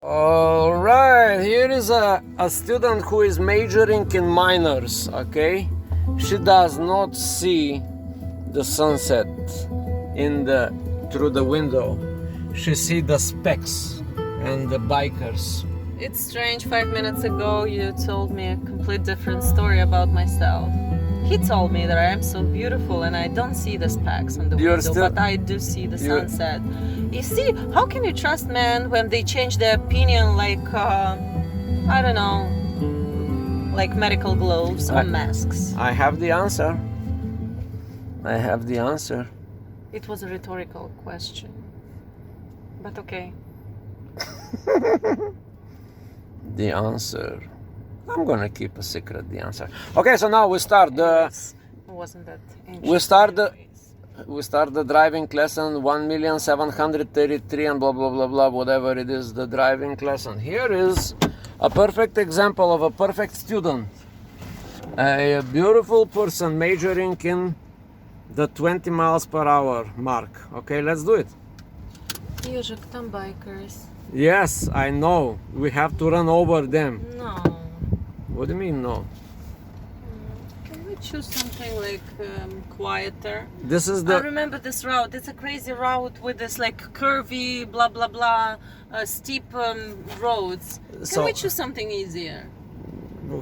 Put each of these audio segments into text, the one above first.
All right, here is a student who is majoring in minors, okay? She does not see the sunset through the window. She see the specks and the bikers. It's strange, 5 minutes ago you told me a complete different story about myself. He told me that I am so beautiful and I don't see the specks on the window, but I do see the sunset. You see, how can you trust men when they change their opinion like, I don't know, like medical gloves or masks? I have the answer. I have the answer. It was a rhetorical question, but okay. The answer. I'm gonna keep a secret. The answer. Okay, so now we start. Wasn't that ancient? We start the driving lesson 1,733 and blah blah blah blah, whatever it is, the driving lesson. Here is a perfect example of a perfect student, a beautiful person majoring in the 20 miles per hour mark. Okay, let's do it. Ježek, tam bikers. Yes, I know. We have to run over them. No. What do you mean no? Can we choose something like quieter? This is I remember this route. It's a crazy route with this like curvy, blah blah blah, steep roads. Can we choose something easier?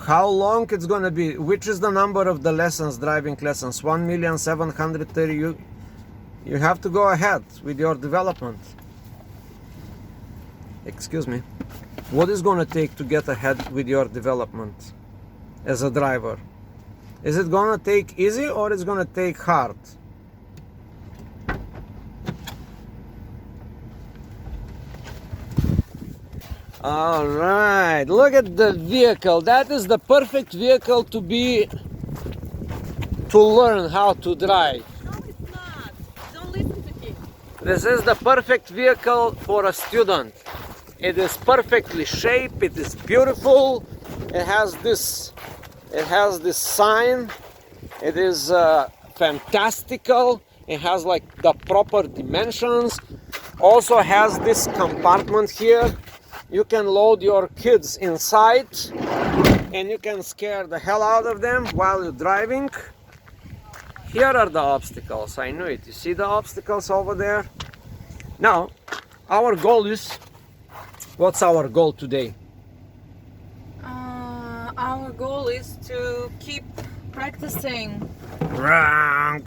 How long it's gonna be? Which is the number of the lessons, driving lessons? 1,730. You have to go ahead with your development. Excuse me. What is gonna take to get ahead with your development as a driver? Is it gonna take easy or is it gonna take hard? All right, look at the vehicle. That is the perfect vehicle to learn how to drive. No, it's not. Don't listen to him. This is the perfect vehicle for a student. It is perfectly shaped. It is beautiful. It has this sign. It is fantastical. It has like the proper dimensions. Also has this compartment here. You can load your kids inside and you can scare the hell out of them while you're driving. Here are the obstacles. I knew it. You see the obstacles over there? Now, our goal is, what's our goal today? Our goal is to keep practicing. Wrong.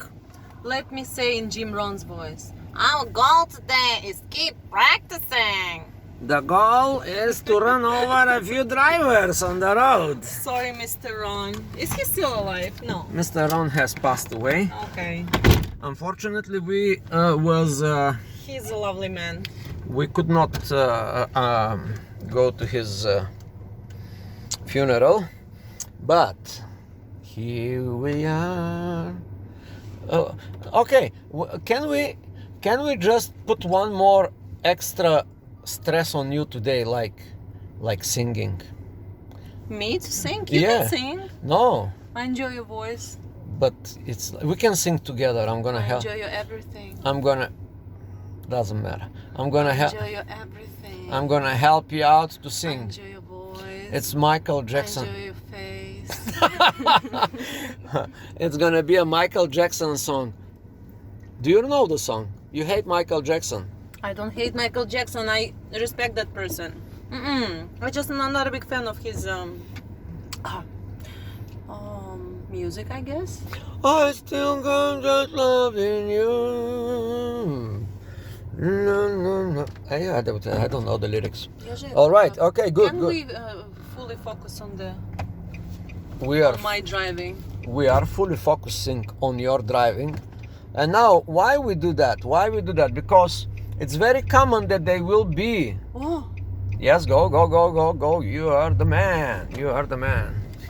Let me say in Jim Rohn's voice. Our goal today is keep practicing. The goal is to run over a few drivers on the road. Sorry, Mr. Ron. Is he still alive? No. Mr. Ron has passed away. Okay. Unfortunately, He's a lovely man. we could not go to his funeral, but here we are. Okay, can we just put one more extra stress on you today, like singing? Me to sing? You Yeah. can sing. No, I enjoy your voice. but we can sing together. I'm gonna I help. enjoy your everything. Doesn't matter. I'm gonna help. Enjoy your everything. I'm gonna help you out to I sing. enjoy your voice. It's Michael I Jackson. enjoy your face. It's gonna be a Michael Jackson song. Do you know the song? You hate Michael Jackson. I don't hate Michael Jackson. I respect that person. I just am not a big fan of his music, I guess. I still got just loving you. No. I don't know the lyrics. All right. Okay. Good. Can Good. we fully focus on We are my driving? fully focusing on your driving. And now, why we do that? Because it's very common that they will be. Oh, Yes, go. You are the man.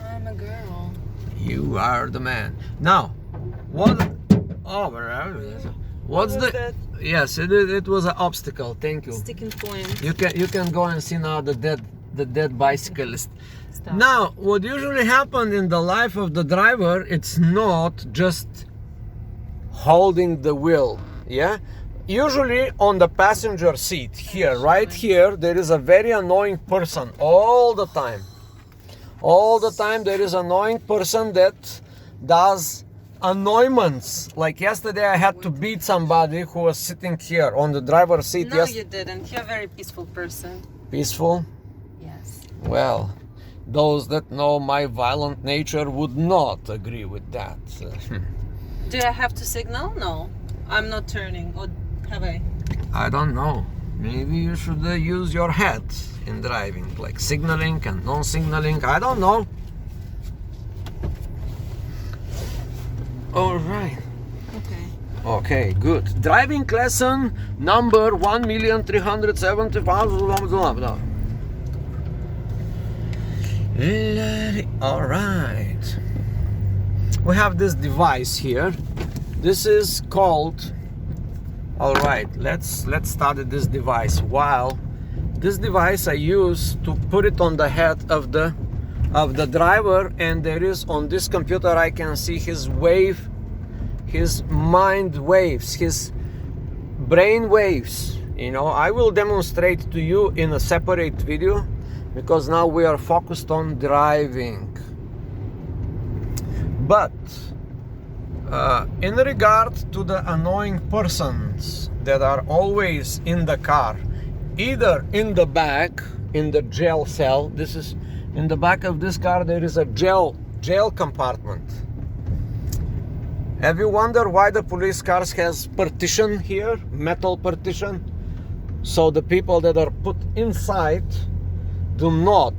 I'm a girl. You are the man. Now, what? Oh, what's the? that? Yes, it was an obstacle. Thank you. Sticking point. You can go and see now the dead bicyclist. Stop. Now, what usually happens in the life of the driver, it's not just holding the wheel. Yeah, Usually on the passenger seat here, right here, there is a very annoying person all the time. All the time there is an annoying person that does annoyments. Like yesterday I had to beat somebody who was sitting here on the driver's seat. No, you didn't. You're a very peaceful person. Peaceful? Yes. Well, those that know my violent nature would not agree with that. Do I have to signal? No. I'm not turning. Or have I? I don't know. Maybe you should use your head in driving, like signaling and non-signaling. I don't know. All right. Okay. Okay, good. Driving lesson number 1,370,000. All right. We have this device here. This is called. All right. Let's study this device. Wow. This device I use to put it on the head of the driver, and there is on this computer I can see his mind waves, his brain waves. You know, I will demonstrate to you in a separate video because now we are focused on driving. But in regard to the annoying persons that are always in the car, either in the back, in the jail cell. This is in the back of this car. There is a jail compartment. Have you wondered why the police cars has partition here, metal partition, so the people that are put inside do not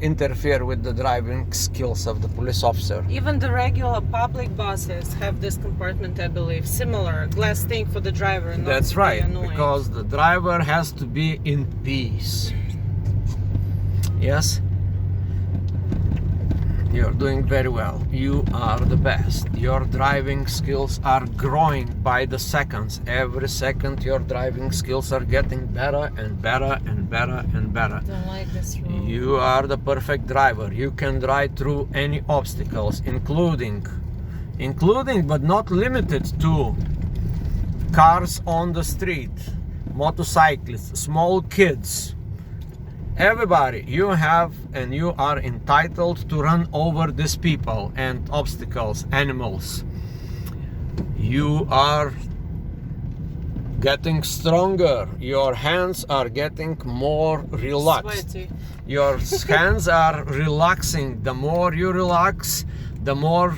interfere with the driving skills of the police officer. Even the regular public buses have this compartment, I believe, similar glass thing for the driver. Not That's to be right, annoying. because the driver has to be in peace. Yes? You're doing very well. You are the best. Your driving skills are growing by the seconds. Every second your driving skills are getting better and better and better and better. I don't like this road. You are the perfect driver. You can drive through any obstacles, including but not limited to cars on the street, motorcyclists, small kids. Everybody, you have and you are entitled to run over these people and obstacles, animals. You are getting stronger. Your hands are getting more relaxed. Sweaty. Your hands are relaxing. The more you relax, the more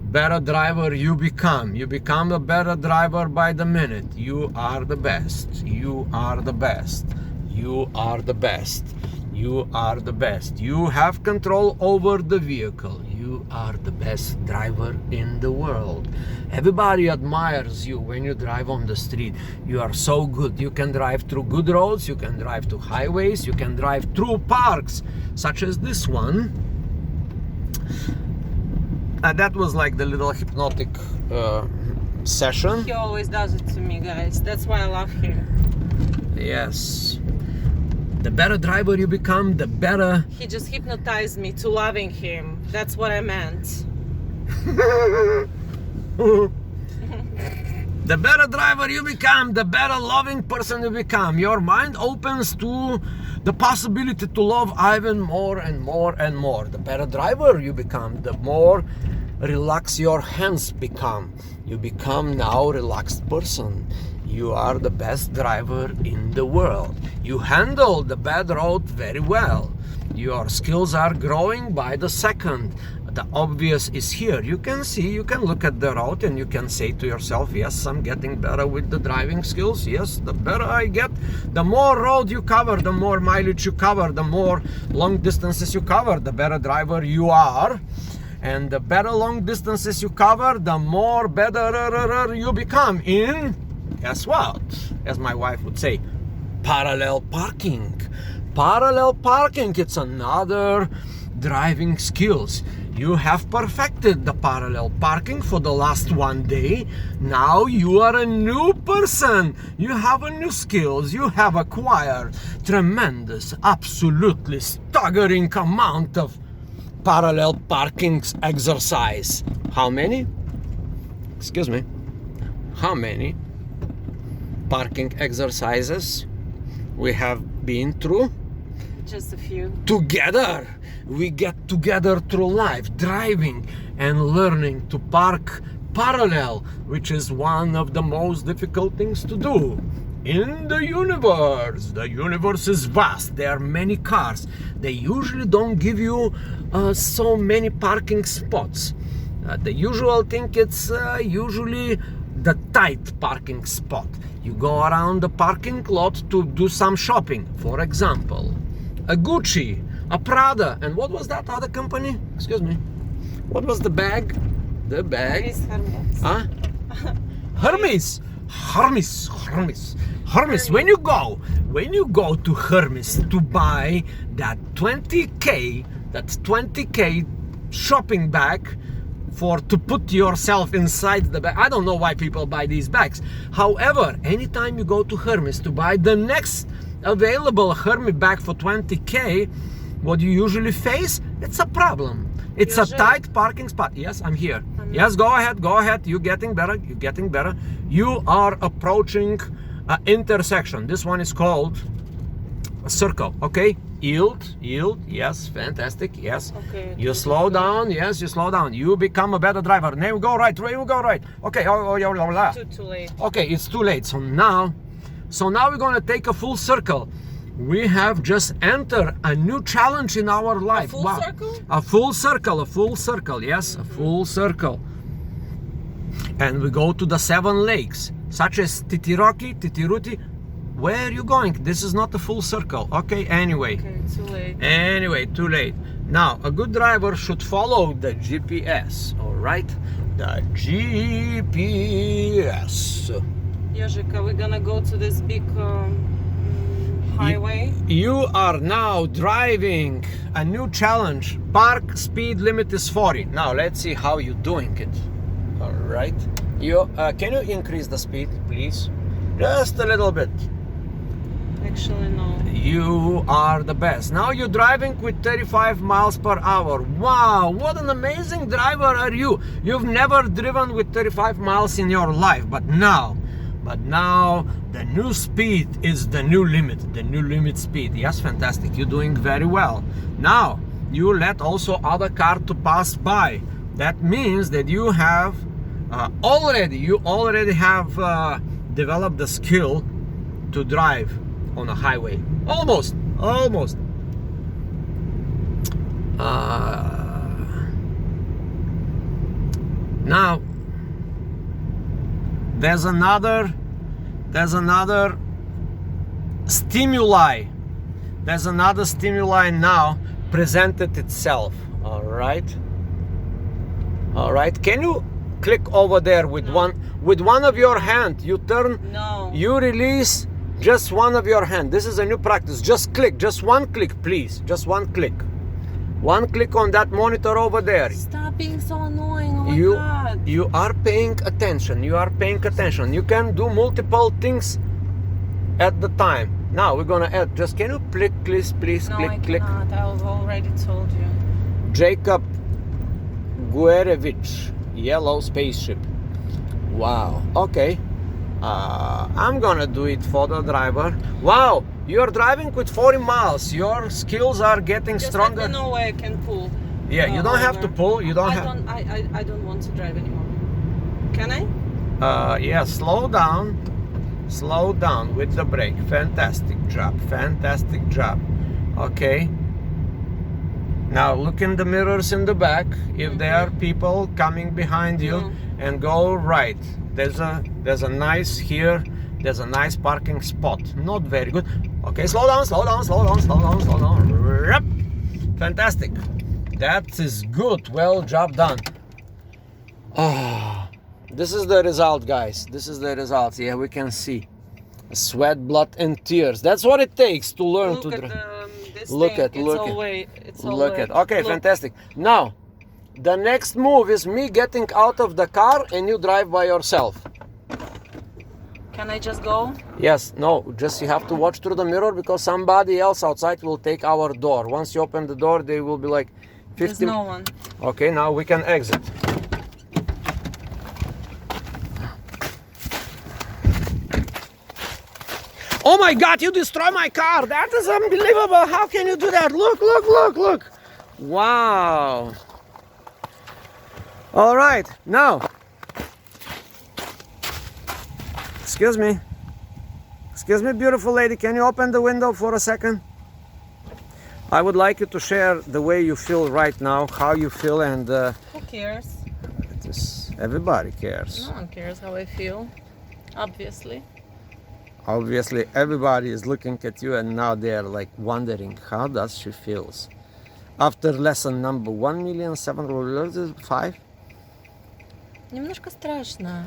better driver you become. You become a better driver by the minute. You are the best. You are the best. You are the best. You are the best. You have control over the vehicle. You are the best driver in the world. Everybody admires you when you drive on the street. You are so good. You can drive through good roads. You can drive to highways. You can drive through parks, such as this one. That was like the little hypnotic session. He always does it to me, guys. That's why I love him. Yes. The better driver you become, the better. He just hypnotized me to loving him. That's what I meant. The better driver you become, the better loving person you become. Your mind opens to the possibility to love even more and more and more. The better driver you become, the more relaxed your hands become. You become now a relaxed person. You are the best driver in the world. You handle the bad road very well. Your skills are growing by the second. The obvious is here. You can see, you can look at the road and you can say to yourself, yes, I'm getting better with the driving skills. Yes, the better I get, the more road you cover, the more mileage you cover, the more long distances you cover, the better driver you are. And the better long distances you cover, the more better you become in, guess what? As my wife would say, parallel parking. Parallel parking, it's another driving skills. You have perfected the parallel parking for the last one day. Now you are a new person. You have a new skills. You have acquired tremendous, absolutely staggering amount of parallel parking exercise. How many? excuse me, how many parking exercises we have been through Just a few. together. We get together through life, driving and learning to park parallel, which is one of the most difficult things to do in the universe. The universe is vast. There are many cars. They usually don't give you so many parking spots. The usual thing, it's usually the tight parking spot. You go around the parking lot to do some shopping. For example, a Gucci, a Prada, and what was that other company? Excuse me. What was the bag? The bag. Hermes. Huh? Hermes. Hermes. Hermes. Hermes. When you go to Hermes to buy that 20K shopping bag to put yourself inside the bag. I don't know why people buy these bags. However, anytime you go to Hermes to buy the next available Hermes bag for 20K, what you usually face, it's a problem. It's a tight parking spot. Yes, I'm here. Yes, go ahead. You're getting better. You are approaching an intersection. This one is called a circle, okay? Yield, yes, fantastic, yes. Okay. You slow down, yes, you slow down. You become a better driver. Now you go right. Okay, Too late. okay, it's too late. So now we're gonna take a full circle. We have just entered a new challenge in our life. Full circle? A full circle, yes, a full circle. And we go to the 7 lakes, such as Titiroki, Titiruti. Where are you going? This is not a full circle. Okay, anyway. Okay, too late. Anyway, too late. Now, a good driver should follow the GPS, all right? The GPS. Jožika, we're gonna go to this big highway. You are now driving a new challenge. Park speed limit is 40. Now, let's see how you're doing it. All right. Can you increase the speed, please? Just a little bit. Actually, no. You are the best. Now you're driving with 35 miles per hour. Wow, what an amazing driver are you. You've never driven with 35 miles in your life, but now the new speed is the new limit speed. Yes, fantastic. You're doing very well. Now you let also other car to pass by. That means that you have already have developed the skill to drive on a highway. Almost. Now there's another stimuli. There's another stimuli now presented itself. All right. Can you click over there with one of your hand? You turn. No. You release just one of your hand. This is a new practice. Just click. Just one click, please. Just one click. One click on that monitor over there. Stop being so annoying. Oh my God. You are paying attention. You can do multiple things at the time. Now we're gonna add. Just can you click, please? No, click, I click. cannot. I've already told you. Jacob Guerevich, yellow spaceship. Wow. Okay. I'm gonna do it for the driver. Wow, you're driving with 40 miles. Your skills are getting stronger. Just let me know where I can pull. Yeah, you don't have to pull. You don't I have. I don't want to drive anymore. Can I? Yeah, slow down with the brake. Fantastic job. Okay. Now look in the mirrors in the back. If there are people coming behind you, and go right. There's a nice here. There's a nice parking spot. Not very good. Okay, slow down. Fantastic. That is good. Well, job done. This is the result, guys. This is the result. Yeah, we can see sweat, blood, and tears. That's what it takes to learn to drive. Look at. Okay, fantastic. Now, the next move is me getting out of the car and you drive by yourself. Can I just go? Yes, no, just you have to watch through the mirror because somebody else outside will take our door. Once you open the door, they will be like 50. There's no one. Okay, now we can exit. Oh my God, you destroy my car. That is unbelievable. How can you do that? Look, look, look, look. Wow. All right, now. Excuse me. Excuse me, beautiful lady. Can you open the window for a second? I would like you to share the way you feel right now, how you feel, and Who cares? everybody cares. No one cares how I feel, obviously. Obviously, everybody is looking at you, and now they're like wondering how does she feels. After lesson number 1,705. Немножко страшно.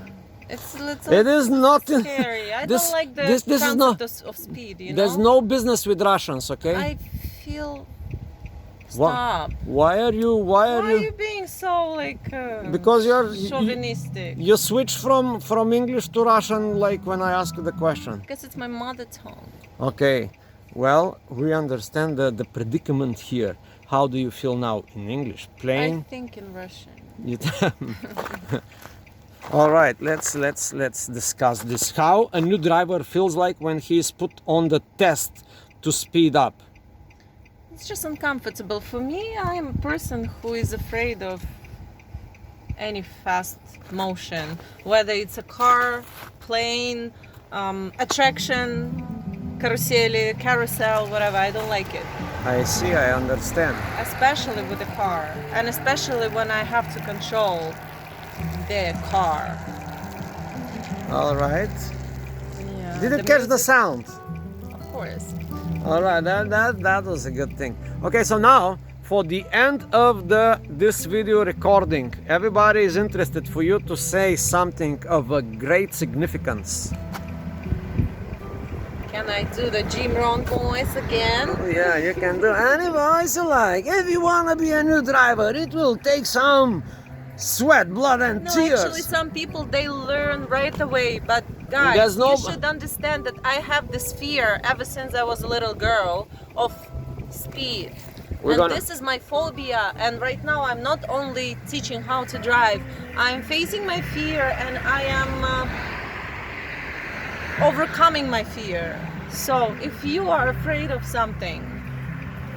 It is not scary. I this, don't like the this is concept not, of speed, you there's know? no business with Russians, okay? I feel... Stop. Why are you Why are you being so like because you're chauvinistic? you switch from English to Russian like when I ask you the question. Because it's my mother tongue. Okay, well, we understand the predicament here. How do you feel now in English? I Plain? think in Russian. All right, let's discuss this. How a new driver feels like when he is put on the test to speed up. It's just uncomfortable. For me, I am a person who is afraid of any fast motion, whether it's a car, plane, attraction, carousel, whatever. I don't like it. I see, I understand. Especially with a car, and especially when I have to control the car. All right. Yeah, Did you catch the music- sound? Of course. All right, that was a good thing. Okay, so now for the end of this video recording, everybody is interested for you to say something of a great significance. Can I do the Jim Rohn voice again? Yeah, you can do any voice you like. If you want to be a new driver, it will take some sweat, blood, and No, tears. actually, some people they learn right away. But guys, There's no- you should understand that I have this fear ever since I was a little girl of speed. This is my phobia. And right now, I'm not only teaching how to drive. I'm facing my fear, and I am overcoming my fear. So, if you are afraid of something,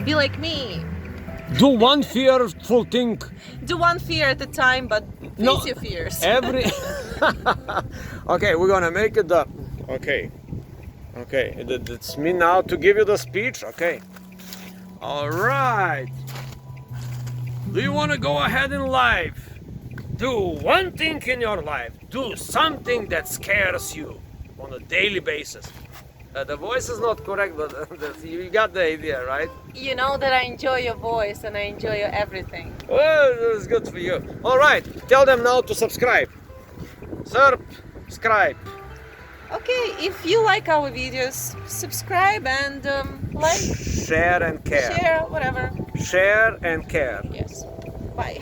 be like me. Do one fearful thing. Do one fear at a time, but face your fears. Every. Okay, we're gonna make it up. Okay. It's me now to give you the speech. Okay. All right. Do you want to go ahead in life? Do one thing in your life. Do something that scares you on a daily basis. The voice is not correct, but you got the idea, right? You know that I enjoy your voice and I enjoy your everything. Well, it's good for you. All right, tell them now to subscribe. Subscribe. Okay, if you like our videos, subscribe and like, Share and care. share, whatever. Share and care. Yes. Bye.